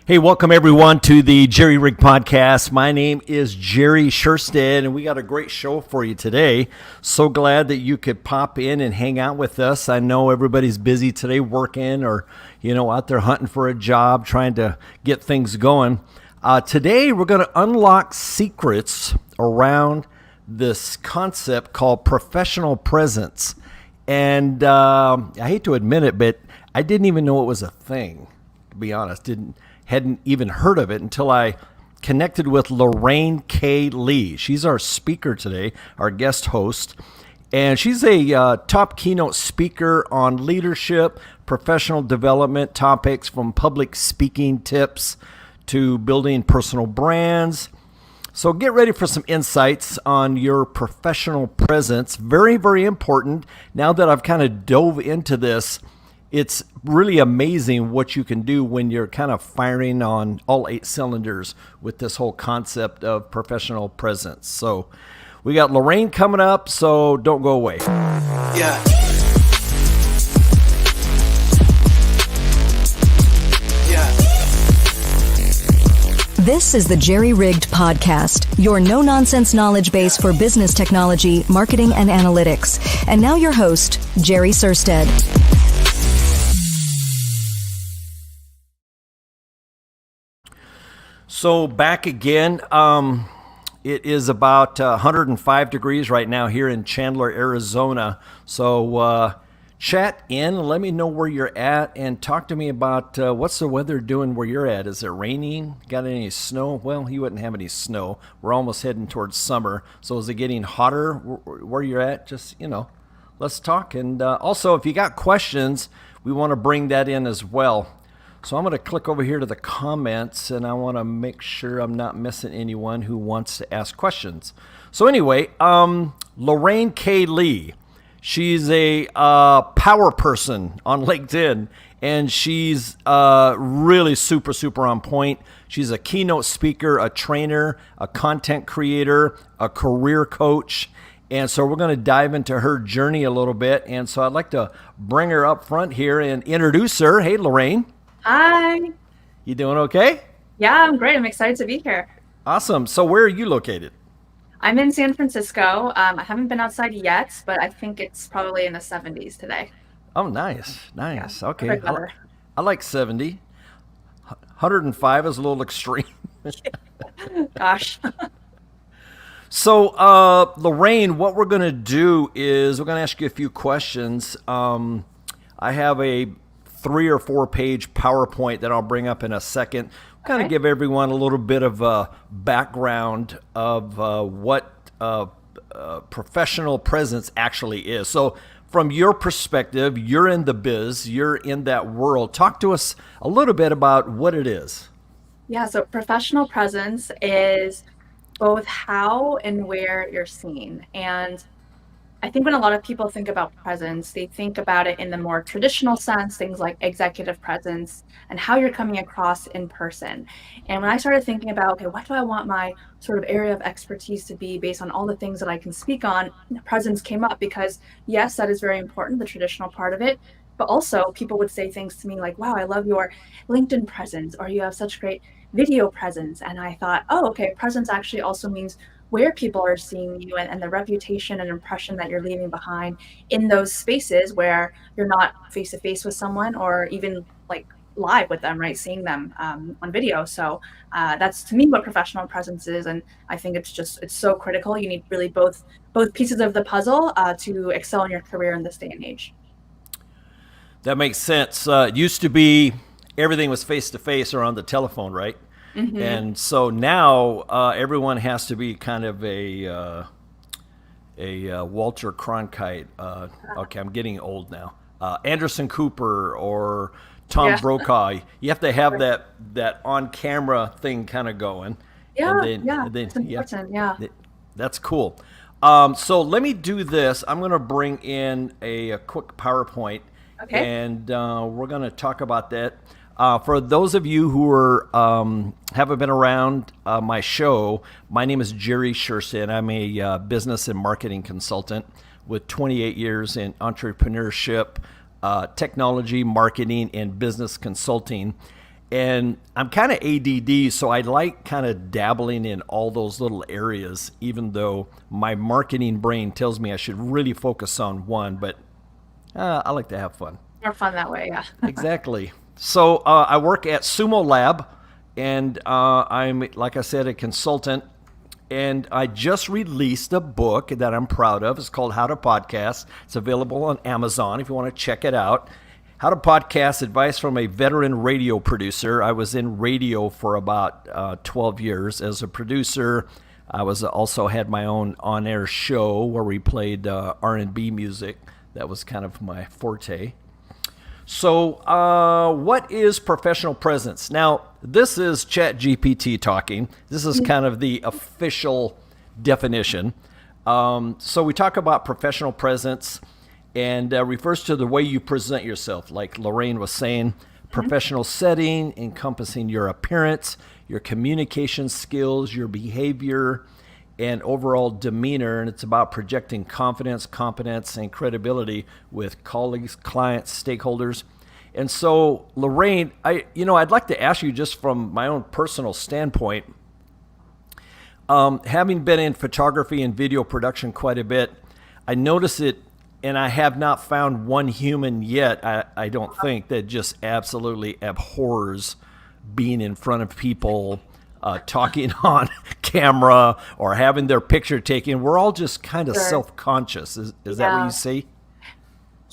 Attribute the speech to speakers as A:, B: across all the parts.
A: Hey, welcome everyone to the Jerry Rig Podcast. My name is Jerry Sherstead, and we got a great show for you today. So glad that you could pop in and hang out with us. I know everybody's busy today working or, out there hunting for a job, trying to get things going. Today, we're going to unlock secrets around this concept called professional presence. And I hate to admit it, but I didn't even know it was a thing, to be honest. Hadn't even heard of it until I connected with Lorraine K. Lee. She's our speaker today, our guest host, and she's a top keynote speaker on leadership, professional development topics, from public speaking tips to building personal brands. So get ready for some insights on your professional presence. Very, very important. Now that I've kind of dove into this, it's really amazing what you can do when you're kind of firing on all 8 cylinders with this whole concept of professional presence. So we got Lorraine coming up, so don't go away.
B: Yeah.
C: This is the Jerry Rigged Podcast, your no-nonsense knowledge base for business technology, marketing, and analytics. And now your host, Jerry Sherstead.
A: So back again, it is about 105 degrees right now here in Chandler, Arizona. So chat in, let me know where you're at, and talk to me about what's the weather doing where you're at. Is it raining? Got any snow? Well, you wouldn't have any snow. We're almost heading towards summer. So is it getting hotter where you're at? Just, let's talk. And also, if you got questions, we want to bring that in as well. So I'm going to click over here to the comments, and I want to make sure I'm not missing anyone who wants to ask questions. So anyway, Lorraine K. Lee, she's a power person on LinkedIn, and she's really super on point. She's a keynote speaker, a trainer, a content creator, a career coach. And so we're going to dive into her journey a little bit. And so I'd like to bring her up front here and introduce her. Hey, Lorraine.
D: Hi.
A: You doing okay?
D: Yeah, I'm great. I'm excited to be here.
A: Awesome. So where are you located?
D: I'm in San Francisco. I haven't been outside yet, but I think it's probably in the 70s today.
A: Oh, nice. Yeah, okay. I like 70. 105 is a little extreme.
D: Gosh.
A: So, Lorraine, what we're going to do is we're going to ask you a few questions. I have a 3 or 4 page PowerPoint that I'll bring up in a second. Kind of give everyone a little bit of a background of what professional presence actually is. So from your perspective, you're in the biz, you're in that world. Talk to us a little bit about what it is.
D: Yeah, so professional presence is both how and where you're seen. And I think when a lot of people think about presence, they think about it in the more traditional sense, things like executive presence and how you're coming across in person. And when I started thinking about, okay, what do I want my sort of area of expertise to be based on all the things that I can speak on, presence came up because yes, that is very important, the traditional part of it. But also people would say things to me like, wow, I love your LinkedIn presence, or you have such great video presence. And I thought, oh, okay, presence actually also means where people are seeing you and the reputation and impression that you're leaving behind in those spaces where you're not face to face with someone or even like live with them, right? Seeing them on video. So that's to me what professional presence is. And I think it's so critical. You need really both pieces of the puzzle to excel in your career in this day and age.
A: That makes sense. It used to be everything was face to face or on the telephone, right? Mm-hmm. And so now everyone has to be kind of a Walter Cronkite. Okay, I'm getting old now. Anderson Cooper or Tom Brokaw. You have to have that on camera thing kind of going.
D: Yeah, it's important. Yeah,
A: that's cool. So let me do this. I'm going to bring in a quick PowerPoint, and we're going to talk about that. For those of you who are haven't been around my show, my name is Jerry Sherstead. I'm a business and marketing consultant with 28 years in entrepreneurship, technology, marketing, and business consulting. And I'm kind of ADD, so I like kind of dabbling in all those little areas, even though my marketing brain tells me I should really focus on one. But I like to have fun.
D: More fun that way, yeah.
A: Exactly. So I work at SumoLab, and I'm, like I said, a consultant. And I just released a book that I'm proud of. It's called How to Podcast. It's available on Amazon if you want to check it out. How to Podcast, advice from a veteran radio producer. I was in radio for about 12 years as a producer. I was also had my own on-air show where we played R&B music. That was kind of my forte. So what is professional presence? Now, this is ChatGPT talking. This is kind of the official definition. So we talk about professional presence, and refers to the way you present yourself. Like Lorraine was saying, professional setting encompassing your appearance, your communication skills, your behavior, and overall demeanor. And it's about projecting confidence, competence, and credibility with colleagues, clients, stakeholders. And so, Lorraine, I'd like to ask you, just from my own personal standpoint, having been in photography and video production quite a bit, I notice it. And I have not found one human yet, I don't think, that just absolutely abhors being in front of people, talking on camera or having their picture taken. We're all just kind of self-conscious. Is that what you see?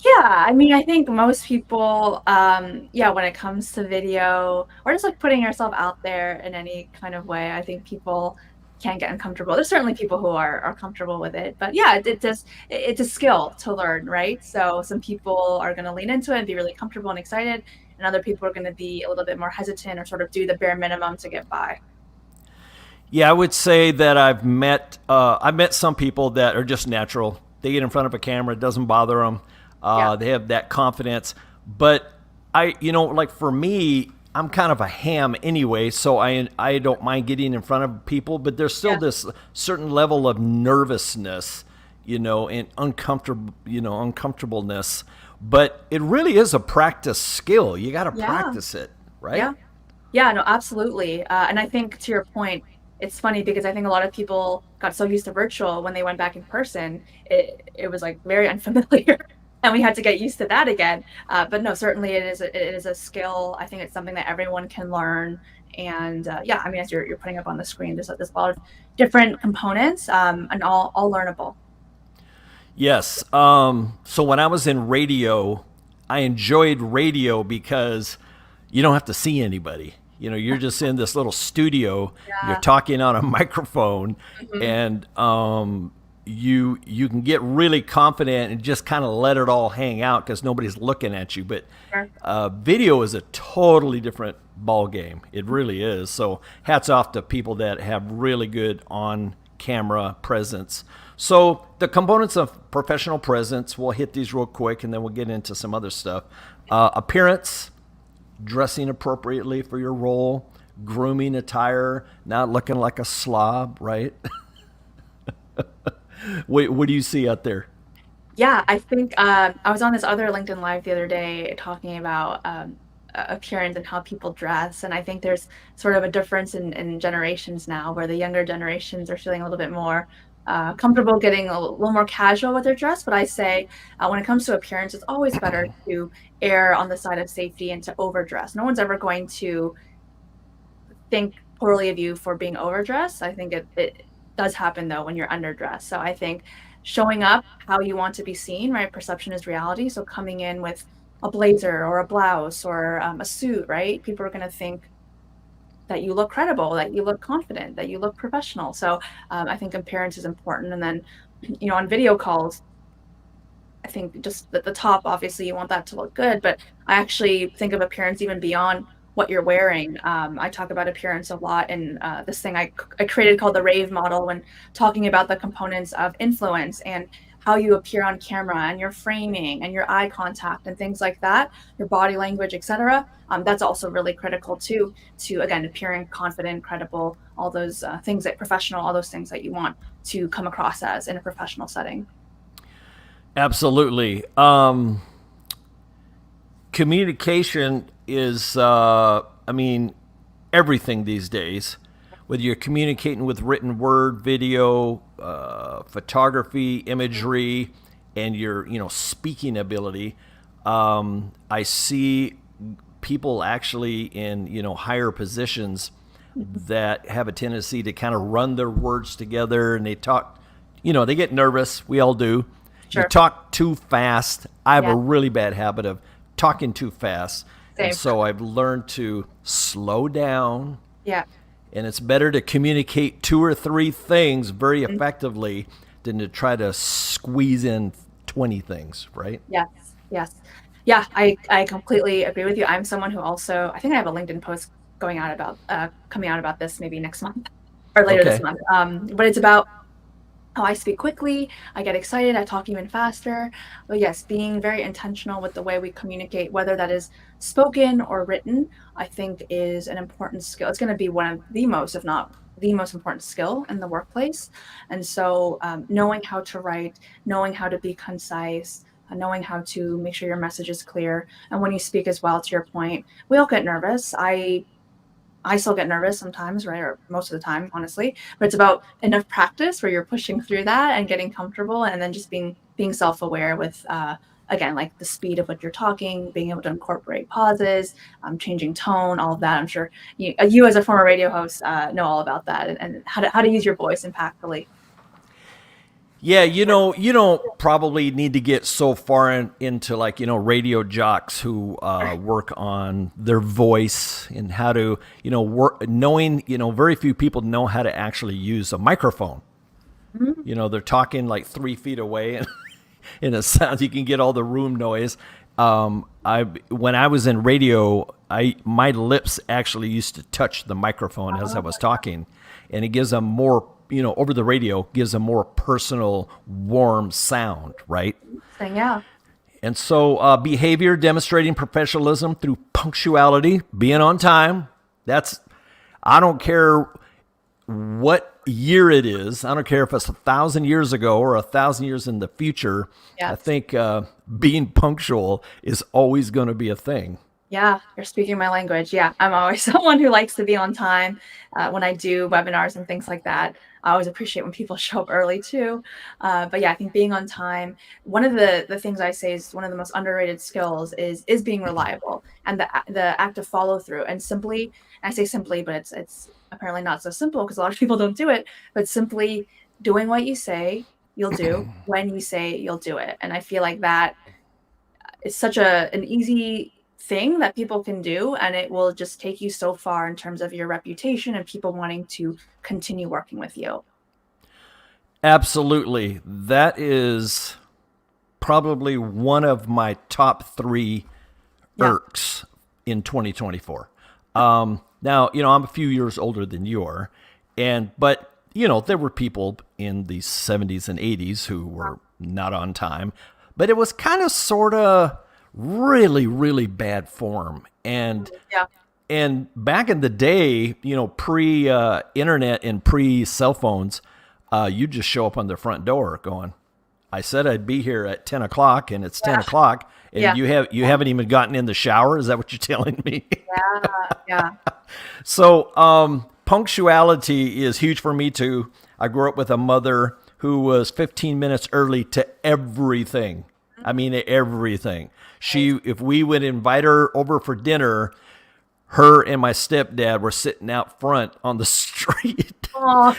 D: Yeah, I mean, I think most people, when it comes to video or just like putting yourself out there in any kind of way, I think people can get uncomfortable. There's certainly people who are comfortable with it, but yeah, it's a skill to learn, right? So some people are going to lean into it and be really comfortable and excited, and other people are going to be a little bit more hesitant or sort of do the bare minimum to get by.
A: Yeah, I would say that I've met some people that are just natural. They get in front of a camera, it doesn't bother them. They have that confidence. But like for me, I'm kind of a ham anyway, so I don't mind getting in front of people, but there's still this certain level of nervousness, and uncomfortableness. But it really is a practice skill. You got to practice it, right?
D: Yeah, no, absolutely. And I think to your point, it's funny because I think a lot of people got so used to virtual when they went back in person, it was like very unfamiliar. And we had to get used to that again. But no, certainly it is a skill. I think it's something that everyone can learn. And I mean, as you're putting up on the screen, there's a lot of different components and all learnable.
A: Yes. So when I was in radio, I enjoyed radio because you don't have to see anybody. You're just in this little studio. You're talking on a microphone, and you can get really confident and just kind of let it all hang out because nobody's looking at you. But video is a totally different ball game. It really is. So hats off to people that have really good on-camera presence. So the components of professional presence, we'll hit these real quick and then we'll get into some other stuff. Appearance, dressing appropriately for your role, grooming attire, not looking like a slob, right? What do you see out there?
D: Yeah, I think I was on this other LinkedIn Live the other day talking about appearance and how people dress. And I think there's sort of a difference in generations now where the younger generations are feeling a little bit more comfortable getting a little more casual with their dress. But I say when it comes to appearance, it's always better to err on the side of safety and to overdress. No one's ever going to think poorly of you for being overdressed. I think it does happen though when you're underdressed. So I think showing up how you want to be seen, right? Perception is reality. So coming in with a blazer or a blouse or a suit, right? People are going to think that you look credible, that you look confident, that you look professional. So I think appearance is important. And then, on video calls, I think just at the top, obviously you want that to look good, but I actually think of appearance even beyond what you're wearing. I talk about appearance a lot in this thing I created called the rave model when talking about the components of influence and how you appear on camera and your framing and your eye contact and things like that, your body language, etc. That's also really critical too, to again, appearing confident, credible, all those things that professional, all those things that you want to come across as in a professional setting.
A: Absolutely. Communication is I mean, everything these days, whether you're communicating with written word, video, photography, imagery, and your speaking ability. I see people actually in higher positions that have a tendency to kind of run their words together, and they talk. They get nervous. We all do. You
D: Sure.
A: talk too fast. I have a
D: Yeah.
A: really bad habit of talking too fast. And
D: Same.
A: so I've learned to slow down,
D: Yeah.
A: and it's better to communicate 2 or 3 things very
D: Mm-hmm.
A: effectively than to try to squeeze in 20 things, right?
D: Yes. Yes. Yeah, I completely agree with you. I'm someone who also, I think I have a LinkedIn post coming out about this maybe next month or later this
A: Okay.
D: month. But it's about how I speak quickly, I get excited, I talk even faster. But yes, being very intentional with the way we communicate, whether that is spoken or written, I think is an important skill. It's going to be one of the most, if not the most important skill in the workplace. And so, knowing how to write, knowing how to be concise, knowing how to make sure your message is clear. And when you speak as well, to your point, we all get nervous. I still get nervous sometimes, right? Or most of the time, honestly. But it's about enough practice where you're pushing through that and getting comfortable, and then just being self-aware with again, like the speed of what you're talking, being able to incorporate pauses, changing tone, all of that. I'm sure you as a former radio host know all about that, and how to use your voice impactfully.
A: Yeah, you don't probably need to get so far into like, radio jocks who work on their voice and how to, work, knowing, very few people know how to actually use a microphone.
D: Mhm.
A: They're talking like 3 feet away and in a sound, you can get all the room noise. When I was in radio, my lips actually used to touch the microphone as I was talking, and it gives a more, over the radio, gives a more personal, warm sound, right?
D: So, yeah.
A: And so behavior demonstrating professionalism through punctuality, being on time. I don't care what year it is. I don't care if it's 1,000 years ago or 1,000 years in the future. I
D: Yes.
A: think being punctual is always going to be a thing.
D: Yeah, you're speaking my language. Yeah, I'm always someone who likes to be on time when I do webinars and things like that. I always appreciate when people show up early too. But yeah, I think being on time. One of the things I say is one of the most underrated skills is being reliable and the act of follow through. And simply, I say simply, but it's apparently not so simple because a lot of people don't do it. But simply doing what you say you'll do when you say you'll do it. And I feel like that is such an easy thing that people can do, and it will just take you so far in terms of your reputation and people wanting to continue working with you.
A: Absolutely. That is probably one of my top 3
D: Yeah.
A: irks in 2024. Now, I'm a few years older than you are, but there were people in the 70s and 80s who were not on time, but it was kind of sort of really, really bad form. And
D: Yeah.
A: back in the day, pre internet and pre cell phones, you just show up on the front door going, I said I'd be here at 10 o'clock and it's 10 o'clock and
D: Yeah.
A: you haven't even gotten in the shower. Is that what you're telling me?
D: Yeah. Yeah.
A: So punctuality is huge for me too. I grew up with a mother who was 15 minutes early to everything. I mean, everything. If we would invite her over for dinner, her and my stepdad were sitting out front on the street
D: Oh,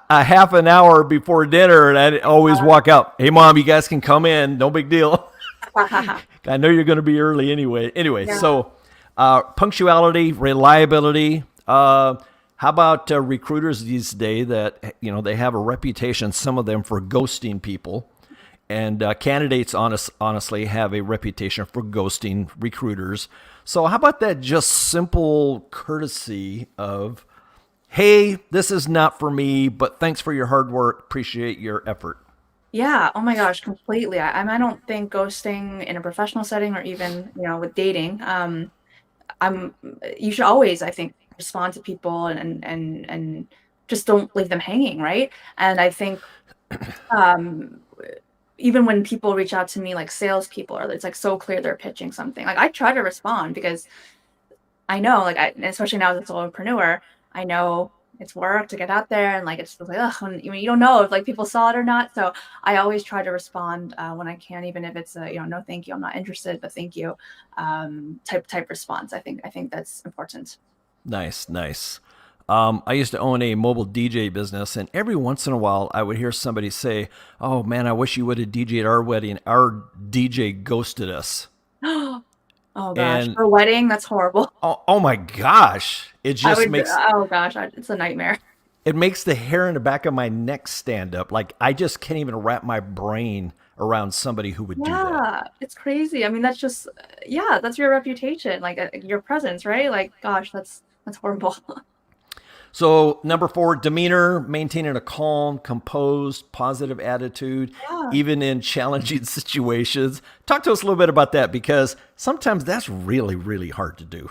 A: a half an hour before dinner, and I'd always walk out. Hey, Mom, you guys can come in. No big deal. I know you're going to be early anyway.
D: Yeah.
A: So punctuality, reliability. How about recruiters these days that they have a reputation, some of them, for ghosting people, and candidates honestly have a reputation for ghosting recruiters. So how about that just simple courtesy of, hey, this is not for me, but thanks for your hard work. Appreciate your effort.
D: Yeah. Oh my gosh, completely. I don't think ghosting in a professional setting or even, with dating, I'm you should always, I think, respond to people and just don't leave them hanging, right? And I think um even when people reach out to me like salespeople, or it's like so clear they're pitching something, like I try to respond because I know, like, especially now as a solopreneur, I know it's work to get out there, and like it's just like, ugh, and, you don't know if like people saw it or not. So I always try to respond when I can, even if it's a, no, thank you, I'm not interested, but thank you, type response. I think that's important.
A: Nice, nice. I used to own a mobile DJ business, and every once in a while, I would hear somebody say, "Oh man, I wish you would have DJ'd our wedding. Our DJ ghosted us."
D: Oh gosh,
A: And
D: for a wedding, that's horrible.
A: oh my gosh, it
D: I
A: just
D: would,
A: makes
D: oh gosh, it's a nightmare.
A: it makes the hair in the back of my neck stand up. Like I just can't even wrap my brain around somebody who would do that.
D: Yeah, it's crazy. I mean, that's just, yeah, that's your reputation, like your presence, right? Like, gosh, that's horrible.
A: So, number four, demeanor, maintaining a calm, composed, positive attitude,
D: Yeah.
A: even in challenging situations. Talk to us a little bit about that because sometimes that's really, really hard to do.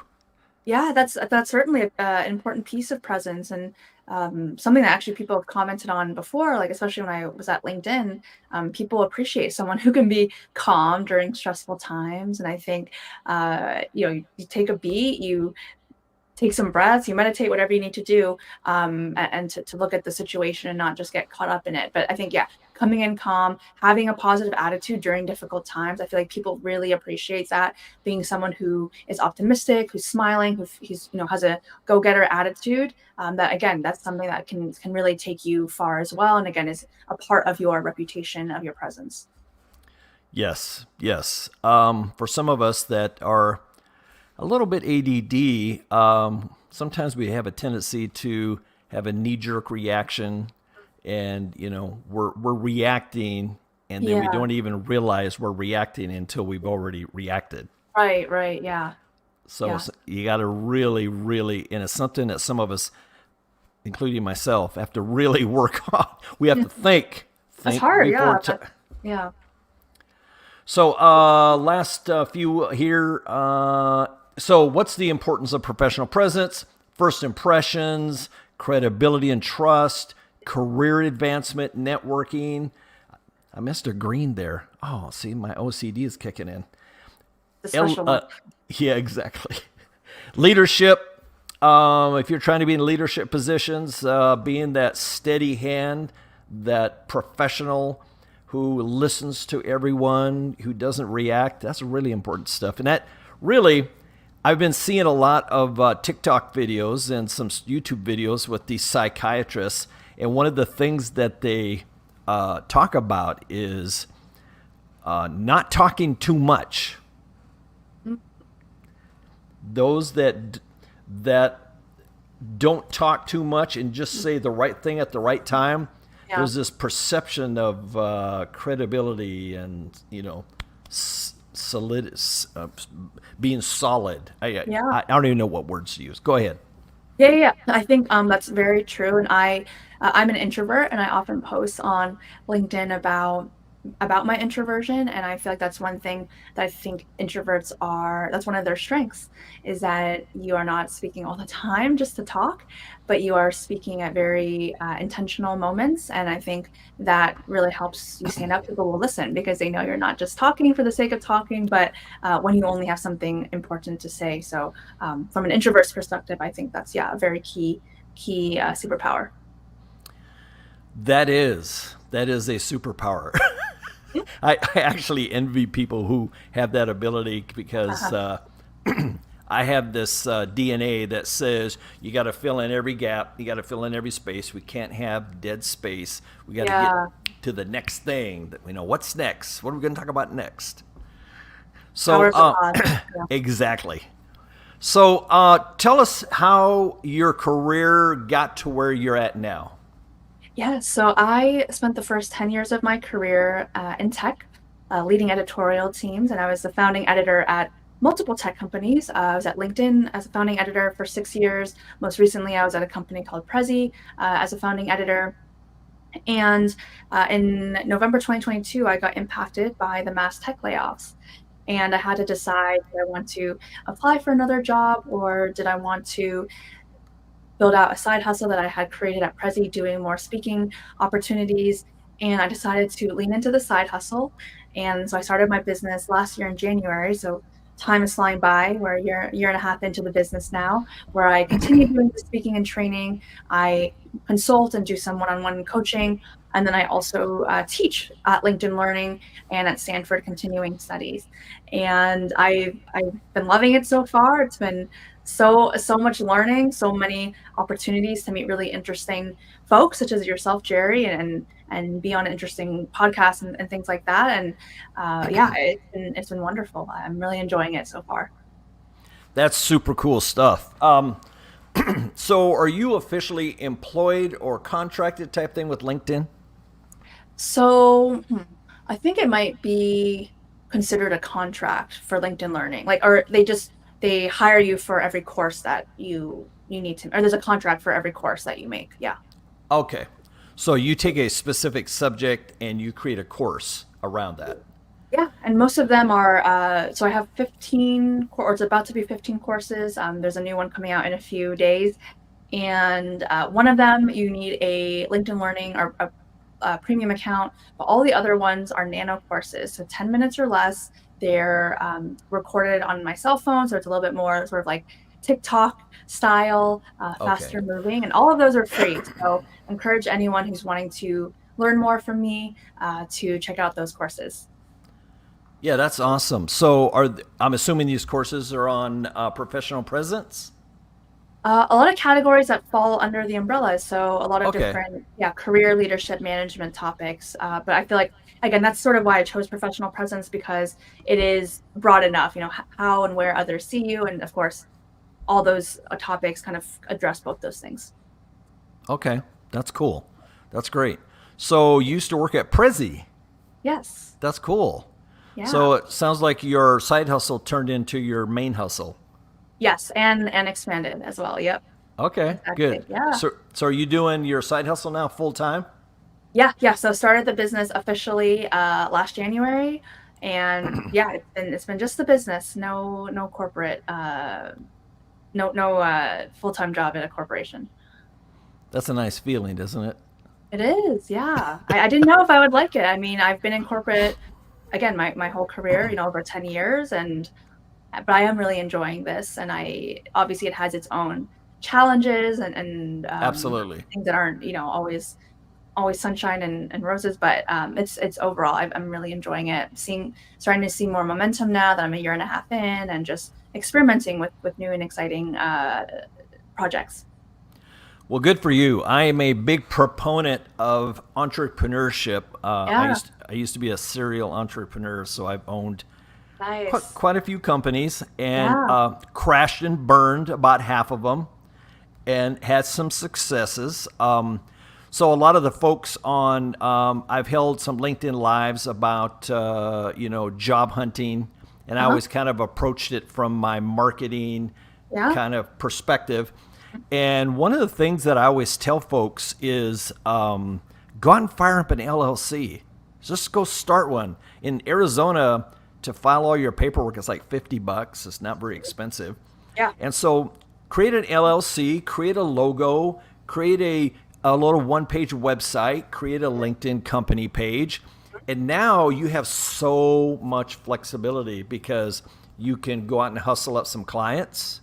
D: Yeah, that's certainly an important piece of presence, and something that actually people have commented on before, like especially when I was at LinkedIn. People appreciate someone who can be calm during stressful times, and I think you take a beat, you take some breaths, you meditate, whatever you need to do, and to look at the situation and not just get caught up in it. But I think, yeah, coming in calm, having a positive attitude during difficult times, I feel like people really appreciate that. Being someone who is optimistic, who's smiling, who's has a go-getter attitude. That again, that's something that can really take you far as well. And again, is a part of your reputation, of your presence.
A: Yes, yes. For some of us that are a little bit ADD, sometimes we have a tendency to have a knee-jerk reaction, and we're reacting, and then we
D: Yeah.
A: don't even realize we're reacting until we've already reacted.
D: Right. Right. Yeah.
A: So
D: Yeah.
A: you got to really, really, and it's something that some of us, including myself, have to really work on. We have to
D: That's
A: think
D: hard.
A: before.
D: Yeah. Yeah.
A: So last few here. So what's the importance of professional presence? First impressions, credibility and trust, career advancement, networking. I missed a green there. Oh, see, my OCD is kicking in.
D: The special one.
A: Yeah, exactly. Leadership. If you're trying to be in leadership positions, being that steady hand, that professional who listens to everyone, who doesn't react, that's really important stuff. And that really, I've been seeing a lot of TikTok videos and some YouTube videos with these psychiatrists. And one of the things that they talk about is not talking too much. Those that don't talk too much and just say the right thing at the right time,
D: Yeah.
A: there's this perception of credibility and solid, being solid.
D: Yeah.
A: I don't even know what words to use. Go ahead.
D: Yeah, yeah, yeah. I think that's very true. And I'm an introvert, and I often post on LinkedIn about my introversion. And I feel like that's one thing that I think introverts that's one of their strengths, is that you are not speaking all the time just to talk, but you are speaking at very intentional moments. And I think that really helps you stand up. People will listen because they know you're not just talking for the sake of talking, but when you only have something important to say. So from an introvert's perspective, I think that's, yeah, a very key superpower.
A: That is a superpower. I actually envy people who have that ability because I have this DNA that says you got to fill in every gap, you got to fill in every space. We can't have dead space. We got to
D: Yeah.
A: get to the next thing. That we know what's next. What are we going to talk about next? So
D: Power of the pod. Yeah.
A: exactly. So tell us how your career got to where you're at now.
D: Yeah, so I spent the first 10 years of my career in tech, leading editorial teams, and I was the founding editor at multiple tech companies. I was at LinkedIn as a founding editor for 6 years. Most recently, I was at a company called Prezi as a founding editor. And in November 2022, I got impacted by the mass tech layoffs. And I had to decide, did I want to apply for another job, or did I want to build out a side hustle that I had created at Prezi, doing more speaking opportunities. And I decided to lean into the side hustle. And so I started my business last year in January. So time is flying by. We're a year and a half into the business now, where I continue doing the speaking and training. I consult and do some one-on-one coaching. And then I also teach at LinkedIn Learning and at Stanford Continuing Studies. And I've been loving it so far. It's been so much learning, so many opportunities to meet really interesting folks, such as yourself, Jerry, and be on interesting podcasts and things like that. And yeah, it's been wonderful. I'm really enjoying it so far.
A: That's super cool stuff. So are you officially employed or contracted type thing with LinkedIn?
D: So I think it might be considered a contract for LinkedIn Learning, like, or they hire you for every course that you need to, or there's a contract for every course that you make. Yeah.
A: Okay. So you take a specific subject and you create a course around that.
D: Yeah, and most of them are, so I have 15, or it's about to be 15 courses. There's a new one coming out in a few days. And one of them, you need a LinkedIn Learning or a premium account, but all the other ones are nano courses. So 10 minutes or less. They're recorded on my cell phone, so it's a little bit more sort of like TikTok style, faster moving, and all of those are free. So encourage anyone who's wanting to learn more from me to check out those courses.
A: Yeah, that's awesome. So I'm assuming these courses are on professional presence?
D: A lot of categories that fall under the umbrella. So a lot of different, career leadership management topics. But I feel like, again, that's sort of why I chose professional presence, because it is broad enough, how and where others see you. And of course, all those topics kind of address both those things.
A: Okay, that's cool. That's great. So you used to work at Prezi.
D: Yes.
A: That's cool.
D: Yeah.
A: So it sounds like your side hustle turned into your main hustle.
D: Yes, and expanded as well. Yep.
A: Okay,
D: exactly.
A: Good.
D: Yeah.
A: So are you doing your side hustle now full time?
D: Yeah. So started the business officially last January, and yeah, it's been just the business. No corporate, no full-time job at a corporation.
A: That's a nice feeling, isn't it?
D: It is. Yeah. I didn't know if I would like it. I mean, I've been in corporate again my whole career, over 10 years, but I am really enjoying this, and obviously it has its own challenges and
A: Absolutely
D: things that aren't always sunshine and roses, but it's overall I'm really enjoying it. Starting to see more momentum now that I'm a year and a half in, and just experimenting with new and exciting projects.
A: Well, good for you. I am a big proponent of entrepreneurship. I used to be a serial entrepreneur, so I've owned quite a few companies, and crashed and burned about half of them, and had some successes. So a lot of the folks on, I've held some LinkedIn Lives about, job hunting, and I always kind of approached it from my marketing kind of perspective. And one of the things that I always tell folks is go out and fire up an LLC. Just go start one. In Arizona, to file all your paperwork, it's like $50. It's not very expensive.
D: Yeah.
A: And so create an LLC, create a logo, create a little one-page website, create a LinkedIn company page. And now you have so much flexibility, because you can go out and hustle up some clients.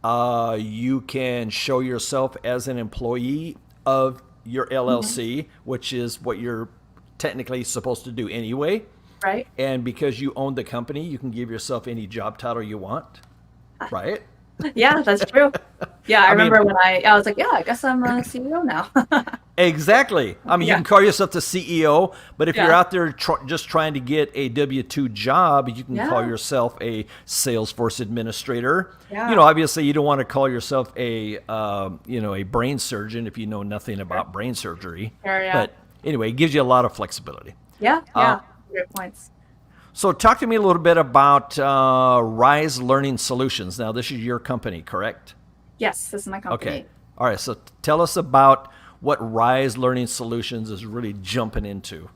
A: You can show yourself as an employee of your LLC, which is what you're technically supposed to do anyway.
D: Right.
A: And because you own the company, you can give yourself any job title you want, right?
D: Yeah, that's true. Yeah, I remember when I was like, I guess I'm a CEO now.
A: Exactly. I mean, you can call yourself the CEO, but if you're out there just trying to get a W-2 job, you can call yourself a Salesforce administrator.
D: Yeah.
A: Obviously you don't want to call yourself a brain surgeon if you know nothing about brain surgery.
D: Sure, yeah.
A: But anyway, it gives you a lot of flexibility.
D: Yeah. Great points.
A: So talk to me a little bit about Rise Learning Solutions. Now, this is your company, correct?
D: Yes, this is my company.
A: Okay. All right. So tell us about what Rise Learning Solutions is really jumping into.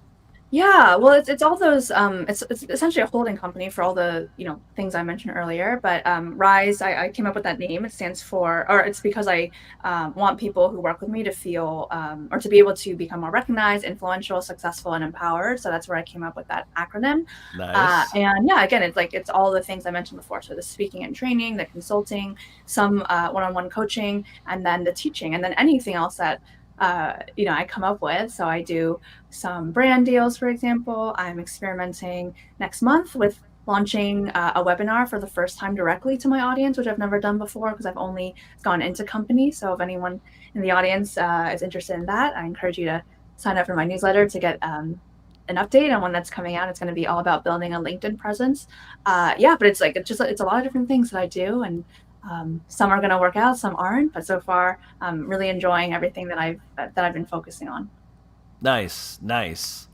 D: Yeah, well, it's all those it's essentially a holding company for all the things I mentioned earlier. But Rise, I came up with that name. It stands for, or it's because I want people who work with me to feel or to be able to become more recognized, influential, successful, and empowered. So that's where I came up with that acronym.
A: Nice.
D: And yeah, again, it's like it's all the things I mentioned before. So the speaking and training, the consulting, some one-on-one coaching, and then the teaching, and then anything else that I come up with. So I do some brand deals, for example. I'm experimenting next month with launching a webinar for the first time directly to my audience, which I've never done before because I've only gone into companies. So if anyone in the audience is interested in that, I encourage you to sign up for my newsletter to get an update on when that's coming out. It's going to be all about building a LinkedIn presence. Yeah, but it's a lot of different things that I do, and some are going to work out, some aren't. But so far, I'm really enjoying everything that I've been focusing on.
A: Nice. Nice.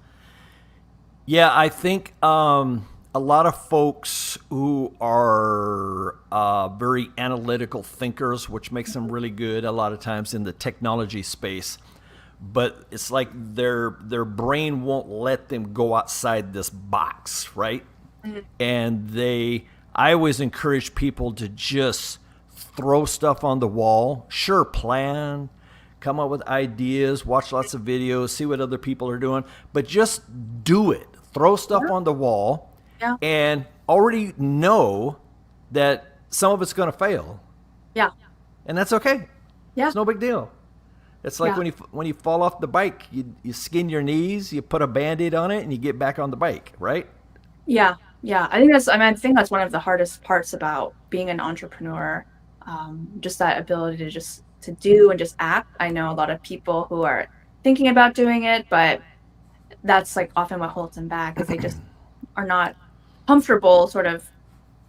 A: Yeah, I think a lot of folks who are very analytical thinkers, which makes them really good a lot of times in the technology space, but it's like their brain won't let them go outside this box, right?
D: Mhm.
A: And I always encourage people to just throw stuff on the wall. Sure, plan, come up with ideas, watch lots of videos, see what other people are doing, but just do it. Throw stuff
D: Yeah,
A: on the wall
D: yeah,
A: and already know that some of it's going to fail,
D: yeah,
A: and that's okay.
D: yeah,
A: It's no big deal. It's like
D: yeah,
A: when you fall off the bike, you skin your knees, you put a band-aid on it, and you get back on the bike, right?
D: yeah, yeah. I think that's one of the hardest parts about being an entrepreneur. Just that ability to just to do and just act. I know a lot of people who are thinking about doing it, but that's like often what holds them back is they just are not comfortable sort of,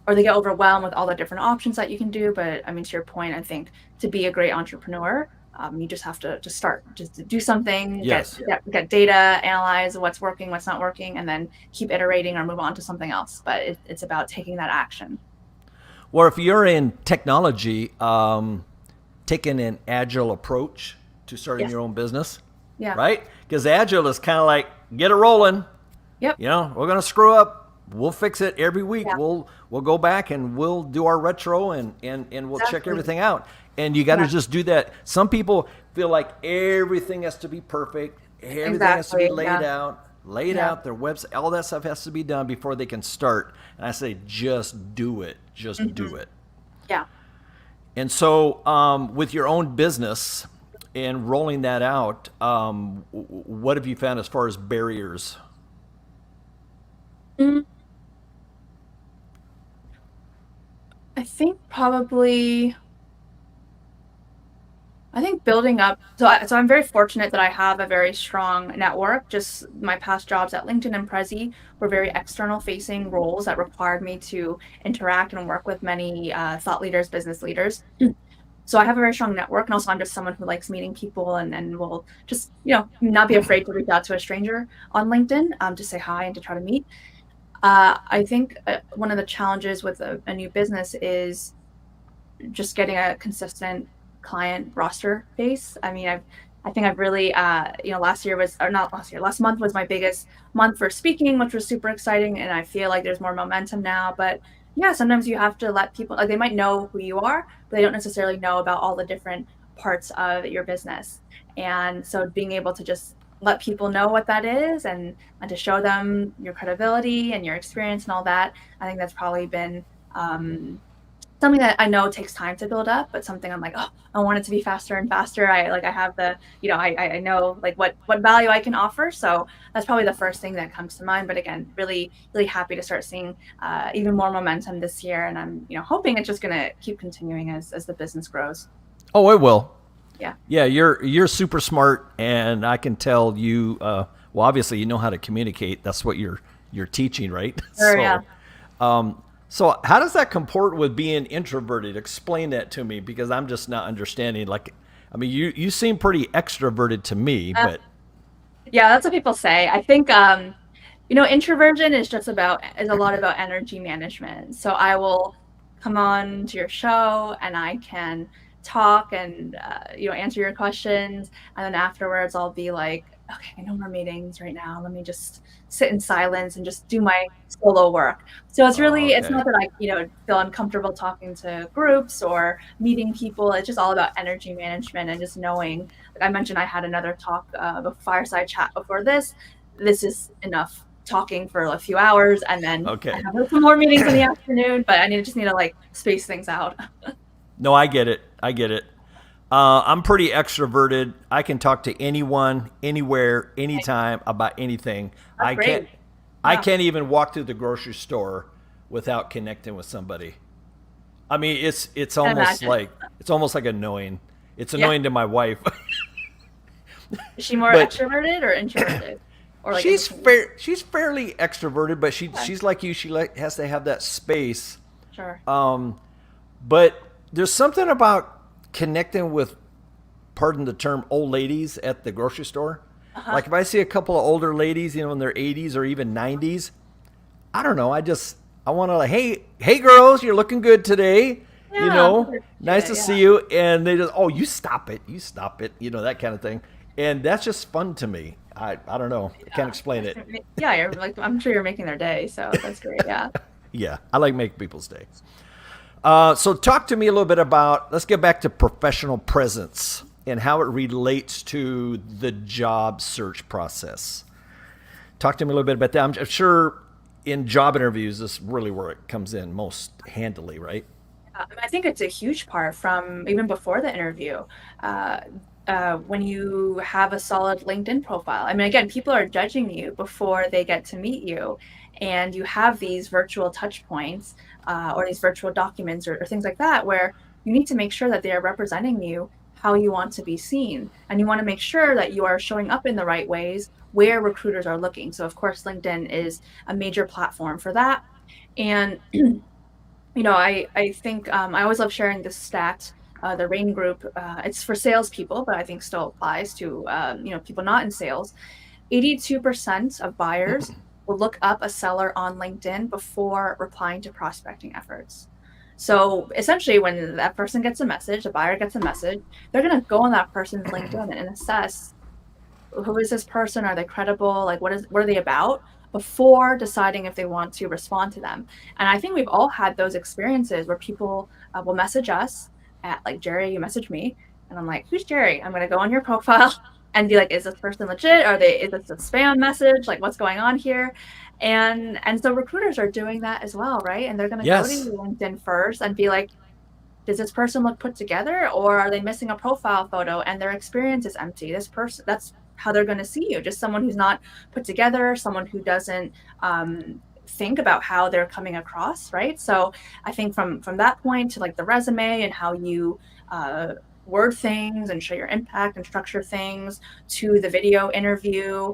D: or they get overwhelmed with all the different options that you can do. But I mean, to your point, I think to be a great entrepreneur, you just have to just start, just to do something, get,
A: Yes.
D: get data, analyze what's working, what's not working, and then keep iterating or move on to something else. But it's about taking that action.
A: Or if you're in technology, taking an agile approach to starting
D: Yes.
A: your own business,
D: Yeah.
A: right? Because agile is kind of like get it rolling.
D: Yep.
A: We're gonna screw up. We'll fix it every week.
D: Yeah.
A: We'll go back and we'll do our retro and we'll check
D: Exactly.
A: everything out. And you got to
D: Yeah.
A: just do that. Some people feel like everything has to be perfect. Everything has to be
D: Exactly.
A: laid
D: Yeah.
A: out, laid
D: Yeah.
A: out. Their website, all that stuff has to be done before they can start. And I say, just do it. Just do
D: Hmm.
A: it.
D: Yeah.
A: And so, with your own business and rolling that out, what have you found as far as barriers?
D: Mm, I think probably. I think building up, so I'm very fortunate that I have a very strong network. Just my past jobs at LinkedIn and Prezi were very external facing roles that required me to interact and work with many thought leaders, business leaders. So I have a very strong network, and also I'm just someone who likes meeting people and will just not be afraid to reach out to a stranger on LinkedIn to say hi and to try to meet. I think one of the challenges with a new business is just getting a consistent client roster base. I mean, I think I've really, last year was, or not last year, last month was my biggest month for speaking, which was super exciting. And I feel like there's more momentum now. But yeah, sometimes you have to let people, like, they might know who you are, but they don't necessarily know about all the different parts of your business. And so being able to just let people know what that is, and to show them your credibility and your experience and all that, I think that's probably been, something that I know takes time to build up, but something I'm like, oh, I want it to be faster and faster. I have the, I know like what value I can offer. So that's probably the first thing that comes to mind. But again, really, really happy to start seeing even more momentum this year. And I'm, hoping it's just gonna keep continuing as the business grows.
A: Oh, it will.
D: Yeah.
A: Yeah, you're super smart, and I can tell you. Well, obviously, you know how to communicate. That's what you're teaching, right?
D: Sure, yeah.
A: So how does that comport with being introverted? Explain that to me because I'm just not understanding. Like, I mean, you seem pretty extroverted to me,
D: Uh,
A: but
D: yeah, that's what people say. I think introversion is a lot about energy management. So I will come on to your show and I can talk and answer your questions, and then afterwards I'll be like okay, no more meetings right now. Let me just sit in silence and just do my solo work. So
A: Oh,
D: it's
A: okay.
D: not that I, feel uncomfortable talking to groups or meeting people. It's just all about energy management and just knowing, like I mentioned, I had another talk, a fireside chat before this. This is enough talking for a few hours. And then I
A: Okay.
D: have some more meetings in the afternoon, but just need to like space things out.
A: No, I get it. I get it. I'm pretty extroverted. I can talk to anyone, anywhere, anytime about anything.
D: That's great.
A: I
D: Yeah.
A: can't even walk through the grocery store without connecting with somebody. I mean,
D: I imagine.
A: it's almost like annoying. It's
D: Yeah.
A: annoying to my wife,
D: Is she more
A: but
D: extroverted or introverted? Or like in between?
A: she's fairly extroverted, but
D: Okay.
A: she's like you. She has to have that space.
D: Sure.
A: But there's something about connecting with, pardon the term, old ladies at the grocery store.
D: Uh-huh.
A: Like if I see a couple of older ladies, in their 80s or even 90s, I don't know. I want to like, hey girls, you're looking good today.
D: Yeah, people appreciate
A: Nice
D: it,
A: to
D: yeah.
A: see you. And they just, oh, you stop it, that kind of thing. And that's just fun to me. I don't know. I can't explain it.
D: Yeah, you're like I'm sure you're making their day, so that's great. Yeah.
A: Yeah, I like make people's day. So talk to me a little bit about, let's get back to professional presence and how it relates to the job search process. Talk to me a little bit about that. I'm sure in job interviews, this is really where it comes in most handily, right?
D: I think it's a huge part from even before the interview. Uh, when you have a solid LinkedIn profile. I mean, again, people are judging you before they get to meet you, and you have these virtual touch points or these virtual documents or things like that where you need to make sure that they are representing you how you want to be seen. And you want to make sure that you are showing up in the right ways where recruiters are looking. So, of course, LinkedIn is a major platform for that. And I think I always love sharing this stat. The Rain Group, it's for salespeople, but I think still applies to people not in sales. 82% of buyers will look up a seller on LinkedIn before replying to prospecting efforts. So essentially, when that person gets a message, the buyer gets a message, they're going to go on that person's LinkedIn and assess who is this person? Are they credible? Like, what are they about? Before deciding if they want to respond to them. And I think we've all had those experiences where people will message us at like, Jerry, you message me. And I'm like, who's Jerry? I'm going to go on your profile and be like, is this person legit? Is this a spam message? Like, what's going on here? And so recruiters are doing that as well, right? And they're going to go to
A: Yes.
D: your LinkedIn first and be like, does this person look put together, or are they missing a profile photo and their experience is empty? This person, that's how they're going to see you. Just someone who's not put together, someone who doesn't think about how they're coming across, right? So I think from that point to like the resume and how you word things and show your impact and structure things, to the video interview,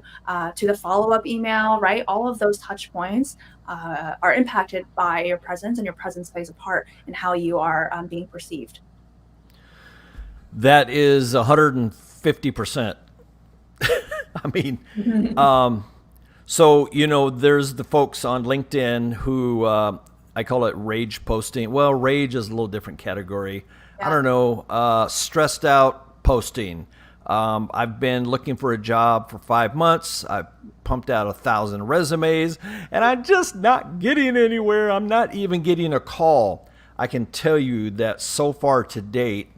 D: to the follow-up email, right? All of those touch points are impacted by your presence, and your presence plays a part in how you are being perceived.
A: That is 150%. I mean, so, there's the folks on LinkedIn who I call it rage posting. Well, rage is a little different category. I
D: Yeah.
A: don't know, stressed out posting. I've been looking for a job for 5 months. I've pumped out 1,000 resumes, and I'm just not getting anywhere. I'm not even getting a call. I can tell you that so far to date,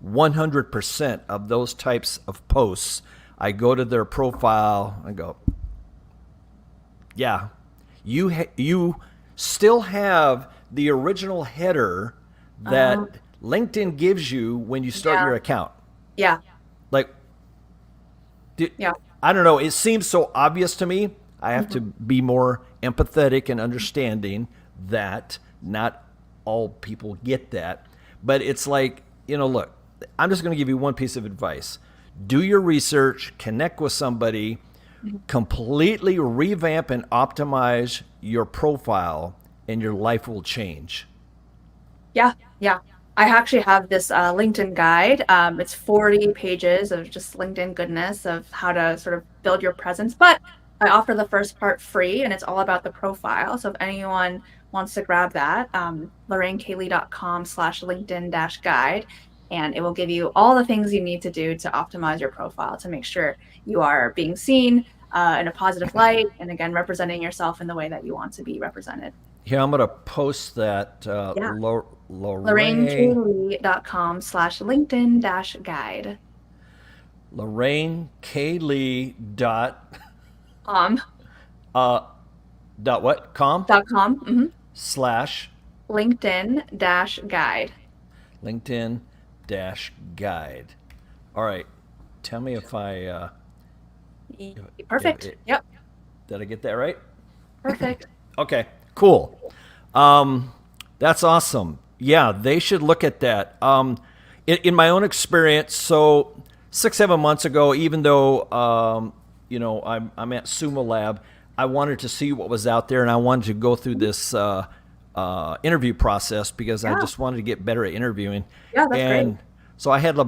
A: 100% of those types of posts, I go to their profile and go, yeah, you still have the original header that
D: Uh,
A: LinkedIn gives you when you start
D: yeah.
A: your account.
D: Yeah.
A: Like,
D: Yeah.
A: I don't know. It seems so obvious to me. I have to
D: Mhm.
A: be more empathetic and understanding that not all people get that. But it's like, look, I'm just going to give you one piece of advice. Do your research, connect with somebody,
D: Mhm.
A: completely revamp and optimize your profile, and your life will change.
D: Yeah, yeah. I actually have this LinkedIn guide. It's 40 pages of just LinkedIn goodness of how to sort of build your presence. But I offer the first part free, and it's all about the profile. So if anyone wants to grab that, lorrainekaylee.com/LinkedIn-guide. and it will give you all the things you need to do to optimize your profile to make sure you are being seen in a positive light, and again, representing yourself in the way that you want to be represented.
A: Here, I'm going to post that.
D: Yeah.
A: Lorraine.
D: LorraineKlee.com/LinkedIn-guide.
A: LorraineKlee.
D: Com.
A: Dot what? Com?
D: .com. Mm-hmm.
A: Slash.
D: LinkedIn-guide.
A: LinkedIn-guide. All right. Tell me if I.
D: Perfect. Yep.
A: Did I get that right?
D: Perfect.
A: Okay. Cool. That's awesome. Yeah, they should look at that. In my own experience, so 6-7 months ago, even though I'm at SumoLab, I wanted to see what was out there, and I wanted to go through this interview process because I just wanted to get better at interviewing.
D: Yeah, that's great.
A: So I've had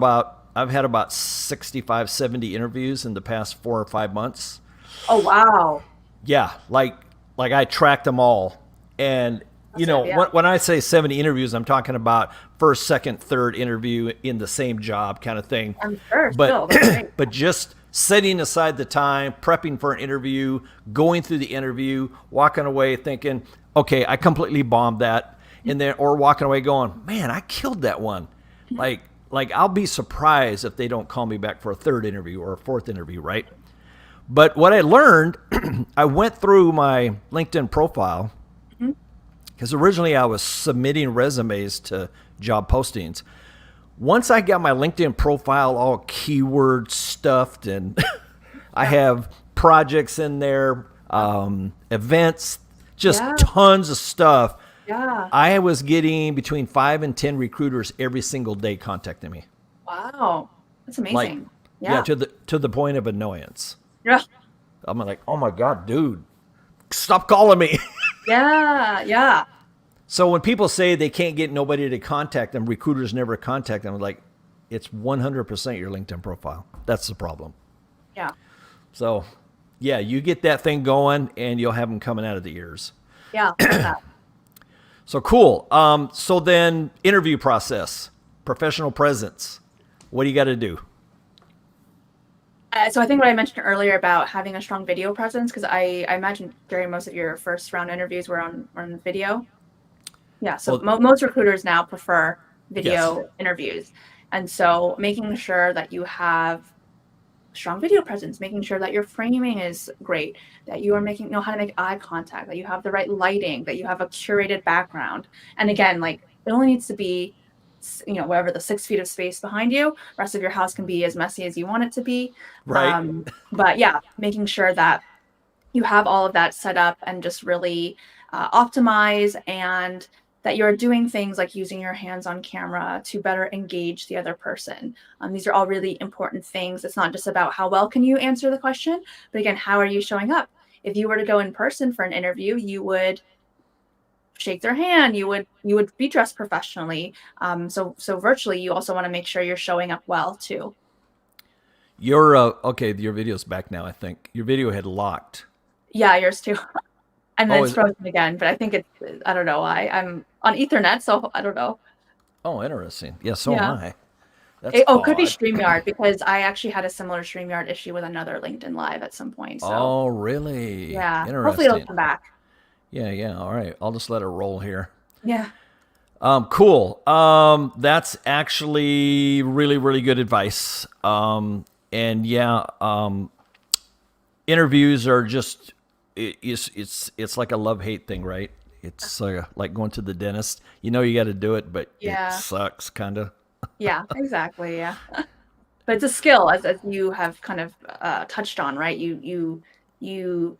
A: about 65, 70 interviews in the past 4 or 5 months.
D: Oh wow.
A: Yeah, like I tracked them all. And when I say 70 interviews, I'm talking about first, second, third interview in the same job kind of thing.
D: I'm sure.
A: But just setting aside the time, prepping for an interview, going through the interview, walking away thinking, okay, I completely bombed that, or walking away going, man, I killed that one. Like I'll be surprised if they don't call me back for a third interview or a fourth interview, right? But what I learned, I went through my LinkedIn profile, because originally I was submitting resumes to job postings. Once I got my LinkedIn profile all keyword stuffed, and I have projects in there, events, just tons of stuff.
D: Yeah.
A: I was getting between 5 and 10 recruiters every single day contacting me.
D: Wow. That's amazing.
A: To the point of annoyance.
D: Yeah.
A: I'm like, oh my God, dude, stop calling me.
D: Yeah.
A: So when people say they can't get nobody to contact them, recruiters never contact them, I'm like, it's 100% your LinkedIn profile. That's the problem.
D: Yeah.
A: So, yeah, you get that thing going, and you'll have them coming out of the ears.
D: Yeah.
A: So cool. So then, interview process, professional presence. What do you got to do?
D: So I think what I mentioned earlier about having a strong video presence, because I imagine, Gary, most of your first round interviews were on video. Yeah, so most recruiters now prefer video interviews. And so making sure that you have strong video presence, making sure that your framing is great, that you know how to make eye contact, that you have the right lighting, that you have a curated background. And again, it only needs to be, whatever the 6 feet of space behind you. Rest of your house can be as messy as you want it to be.
A: Right.
D: But yeah, making sure that you have all of that set up and just really optimize, and that you're doing things like using your hands on camera to better engage the other person. These are all really important things. It's not just about how well can you answer the question, but again, how are you showing up? If you were to go in person for an interview, you would shake their hand, you would be dressed professionally. So virtually, you also want to make sure you're showing up well too.
A: Your video's back now, I think. Your video had locked.
D: Yeah, yours too. And then it's frozen again, but I think I don't know why. I'm on Ethernet, so I don't know.
A: Oh, interesting. Yeah, so am I.
D: Could be StreamYard, because I actually had a similar StreamYard issue with another LinkedIn Live at some point. So.
A: Oh, really?
D: Yeah.
A: Interesting.
D: Hopefully it'll come back.
A: Yeah. All right. I'll just let it roll here.
D: Yeah.
A: Cool. That's actually really, really good advice. Interviews are just, it's like a love-hate thing, right? It's like going to the dentist. You got to do it, but it sucks, kind of.
D: Yeah, exactly. Yeah. But it's a skill, as you have kind of touched on, right? You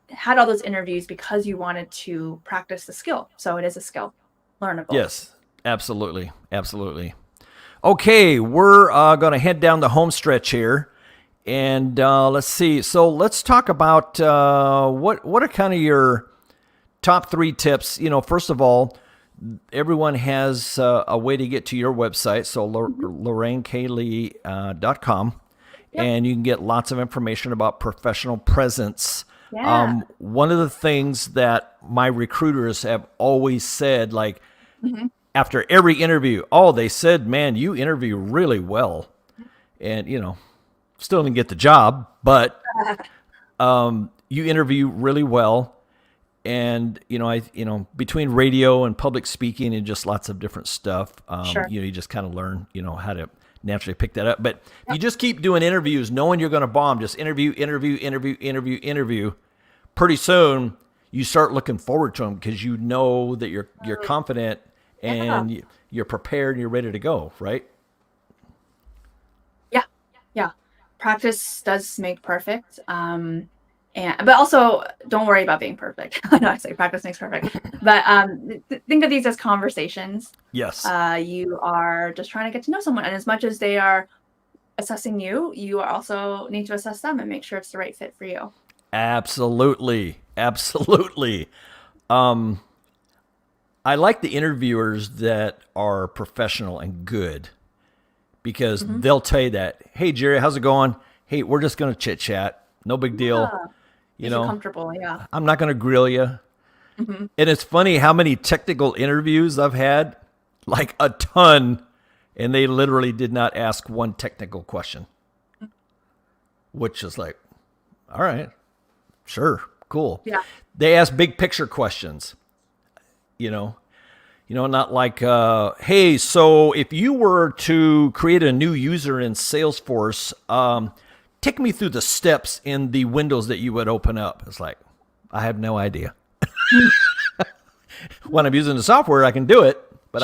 D: had all those interviews because you wanted to practice the skill. So it is a skill, learnable.
A: Yes, absolutely. Okay, we're going to head down the home stretch here. And let's see. So let's talk about what are kind of your top 3 tips. First of all, everyone has a way to get to your website. So LorraineKlee.com. Yep. And you can get lots of information about professional presence.
D: Yeah.
A: One of the things that my recruiters have always said, after every interview, oh, they said, man, you interview really well. And, still didn't get the job, but you interview really well. And, between radio and public speaking and just lots of different stuff,
D: Sure.
A: you just kind of learn, how to naturally pick that up. But if you just keep doing interviews, knowing you're going to bomb, just interview. Pretty soon, you start looking forward to them because you know that you're confident and you're prepared and you're ready to go, right?
D: Yeah. Practice does make perfect. But also don't worry about being perfect. I know I say practice makes perfect, but think of these as conversations.
A: Yes.
D: You are just trying to get to know someone, and as much as they are assessing you, you also need to assess them and make sure it's the right fit for you.
A: Absolutely. I like the interviewers that are professional and good because they'll tell you that, hey, Jerry, how's it going? Hey, we're just going to chit chat. No big deal.
D: Yeah. Comfortable. Yeah.
A: I'm not going to grill you. And it's funny how many technical interviews I've had, like a ton, and they literally did not ask one technical question, which is like, all right, sure, cool.
D: Yeah.
A: They ask big picture questions, not like, hey, so if you were to create a new user in Salesforce, take me through the steps in the windows that you would open up. It's like, I have no idea. When I'm using the software, I can do it, but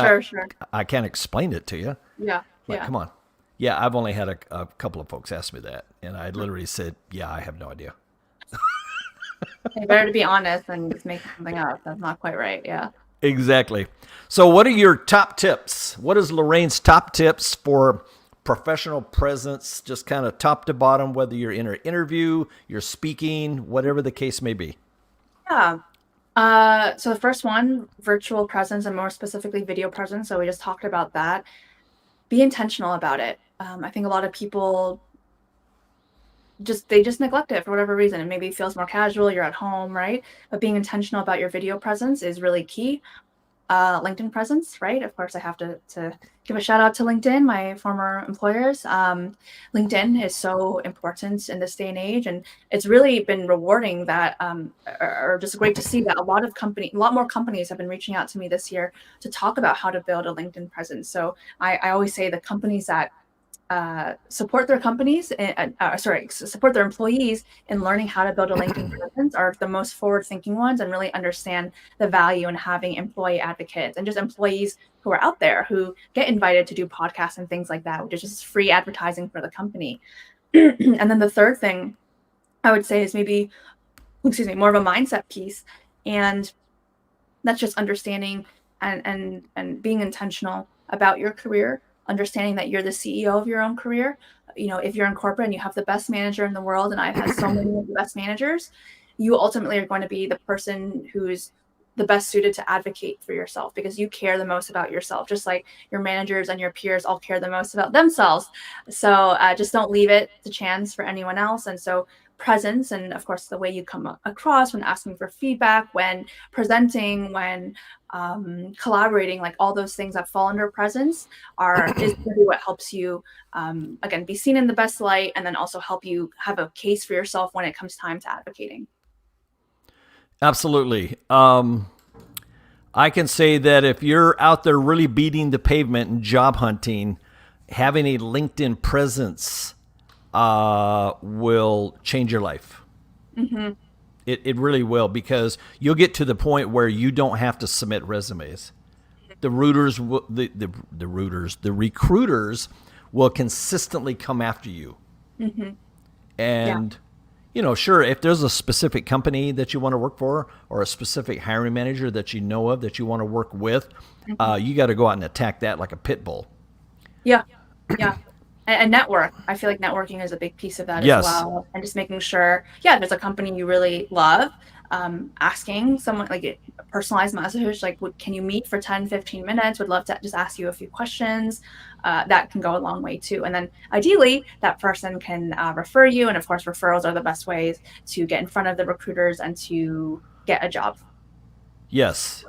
A: I can't explain it to you.
D: Yeah.
A: Come on. Yeah, I've only had a couple of folks ask me that, and I literally said, yeah, I have no idea.
D: It's better to be honest than just make something up. That's not quite right. Yeah.
A: Exactly. So what are your top tips? What is Lorraine's top tips for professional presence, just kind of top to bottom, whether you're in an interview, you're speaking, whatever the case may be?
D: Yeah. So the first one, virtual presence, and more specifically video presence. So we just talked about that. Be intentional about it. I think a lot of people just neglect it for whatever reason. And maybe it feels more casual, you're at home, right? But being intentional about your video presence is really key. LinkedIn presence, right? Of course, I have to give a shout out to LinkedIn, my former employers. LinkedIn is so important in this day and age, and it's really been rewarding that, or just great to see that a lot more companies have been reaching out to me this year to talk about how to build a LinkedIn presence. So I always say the companies that support their support their employees in learning how to build a LinkedIn presence are the most forward-thinking ones and really understand the value in having employee advocates and just employees who are out there who get invited to do podcasts and things like that, which is just free advertising for the company. And then the third thing I would say is maybe, more of a mindset piece, and that's just understanding and being intentional about your career. Understanding that you're the CEO of your own career. If you're in corporate and you have the best manager in the world, and I've had so many of the best managers, you ultimately are going to be the person who's the best suited to advocate for yourself because you care the most about yourself, just like your managers and your peers all care the most about themselves. So just don't leave it to chance for anyone else. And so presence, and of course the way you come across when asking for feedback, when presenting, when collaborating, like all those things that fall under presence is really what helps you again be seen in the best light, and then also help you have a case for yourself when it comes time to advocating.
A: Absolutely. I can say that if you're out there really beating the pavement and job hunting, having a LinkedIn presence will change your life.
D: Mm-hmm.
A: It really will, because you'll get to the point where you don't have to submit resumes. The recruiters will consistently come after you.
D: Mm-hmm.
A: And, sure, if there's a specific company that you want to work for or a specific hiring manager that you know of that you want to work with, you got to go out and attack that like a pit bull.
D: Yeah. And network. I feel like networking is a big piece of that as well. And just making sure, if there's a company you really love, asking someone like a personalized message, like, can you meet for 10, 15 minutes? Would love to just ask you a few questions. That can go a long way too. And then ideally that person can refer you. And of course, referrals are the best ways to get in front of the recruiters and to get a job.
A: Yes.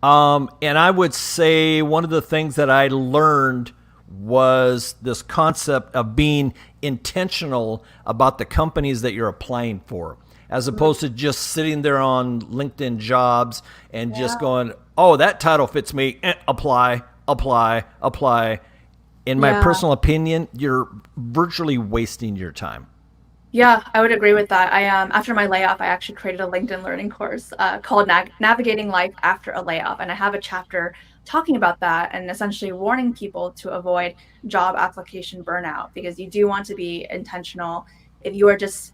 A: And I would say one of the things that I learned was this concept of being intentional about the companies that you're applying for, as opposed to just sitting there on LinkedIn Jobs and just going, oh, that title fits me, apply. In my personal opinion, you're virtually wasting your time.
D: Yeah, I would agree with that. After my layoff, I actually created a LinkedIn learning course called Navigating Life After a Layoff. And I have a chapter talking about that and essentially warning people to avoid job application burnout, because you do want to be intentional. If you are just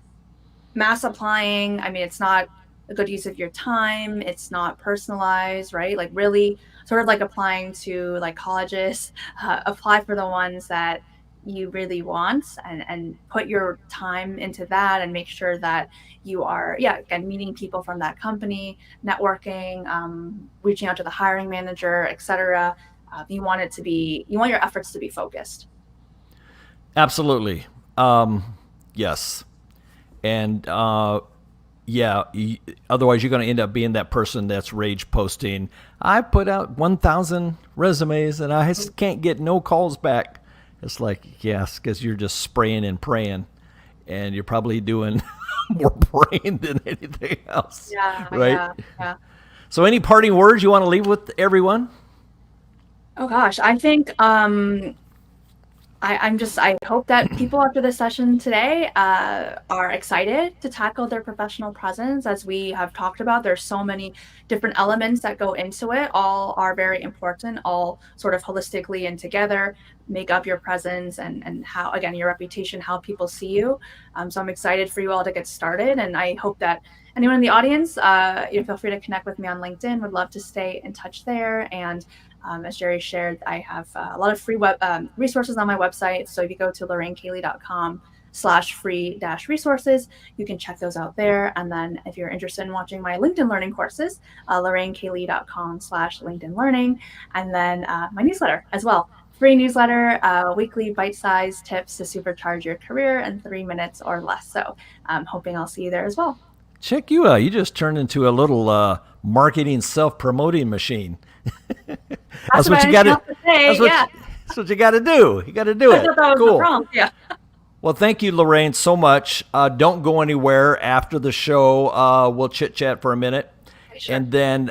D: mass applying, I mean, it's not a good use of your time. It's not personalized, right? Like really sort of like applying to like colleges, apply for the ones that you really want and put your time into that and make sure that you are, again, meeting people from that company, networking, reaching out to the hiring manager, etc. You want your efforts to be focused.
A: Absolutely. Yes. And otherwise you're going to end up being that person that's rage posting, I put out 1,000 resumes and I can't get no calls back. It's like, yes, because you're just spraying and praying, and you're probably doing more praying than anything else.
D: Yeah,
A: right?
D: Yeah.
A: So any parting words you want to leave with everyone?
D: Oh gosh, I think I hope that people after this session today are excited to tackle their professional presence. As we have talked about, there's so many different elements that go into it. All are very important, all sort of holistically and together make up your presence and how, again, your reputation, how people see you. So I'm excited for you all to get started. And I hope that anyone in the audience, feel free to connect with me on LinkedIn. Would love to stay in touch there. And as Jerry shared, I have a lot of free web resources on my website. So if you go to lorrainecayley.com/free-resources, you can check those out there. And then if you're interested in watching my LinkedIn learning courses, lorrainecayley.com/LinkedIn learning. And then my newsletter as well. Free newsletter, weekly bite-sized tips to supercharge your career in 3 minutes or less. So I'm hoping I'll see you there as well.
A: Check you out. You just turned into a little marketing self-promoting machine. That's what you got to. That's what you got to do. You got to do it.
D: I thought that was
A: cool.
D: The prompt. Yeah.
A: Well, thank you, Lorraine, so much. Don't go anywhere after the show. We'll chit chat for a minute.
D: Sure.
A: And then,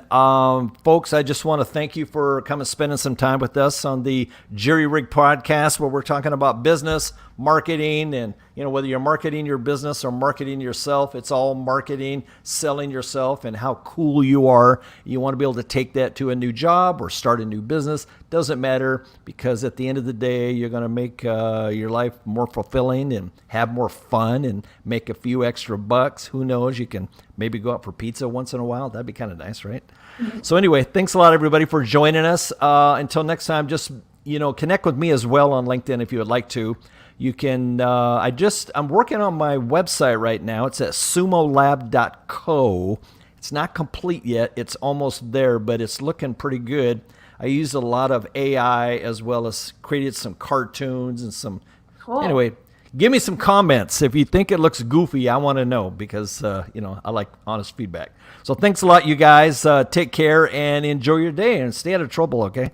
A: folks, I just want to thank you for coming spending some time with us on the Jerry Rig podcast, where we're talking about business, marketing, and whether you're marketing your business or marketing yourself, it's all marketing, selling yourself, and how cool you are. You want to be able to take that to a new job or start a new business. Doesn't matter, because at the end of the day, you're going to make your life more fulfilling and have more fun and make a few extra bucks. Who knows? You can maybe go out for pizza once in a while. That'd be kind of nice, right? Mm-hmm. So anyway, thanks a lot, everybody, for joining us. Until next time, just connect with me as well on LinkedIn if you would like to. You can, I'm working on my website right now. It's at SumoLab.co. It's not complete yet. It's almost there, but it's looking pretty good. I used a lot of AI as well as created some cartoons and some,
D: cool.
A: Anyway, give me some comments. If you think it looks goofy, I want to know, because, I like honest feedback. So thanks a lot, you guys. Take care and enjoy your day and stay out of trouble, okay?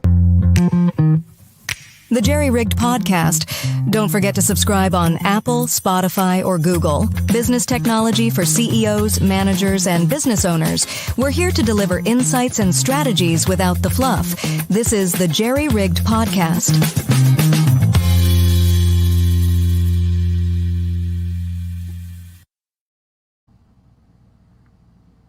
C: The Jerry Rigged Podcast. Don't forget to subscribe on Apple, Spotify, or Google. Business technology for CEOs, managers, and business owners. We're here to deliver insights and strategies without the fluff. This is the Jerry Rigged Podcast.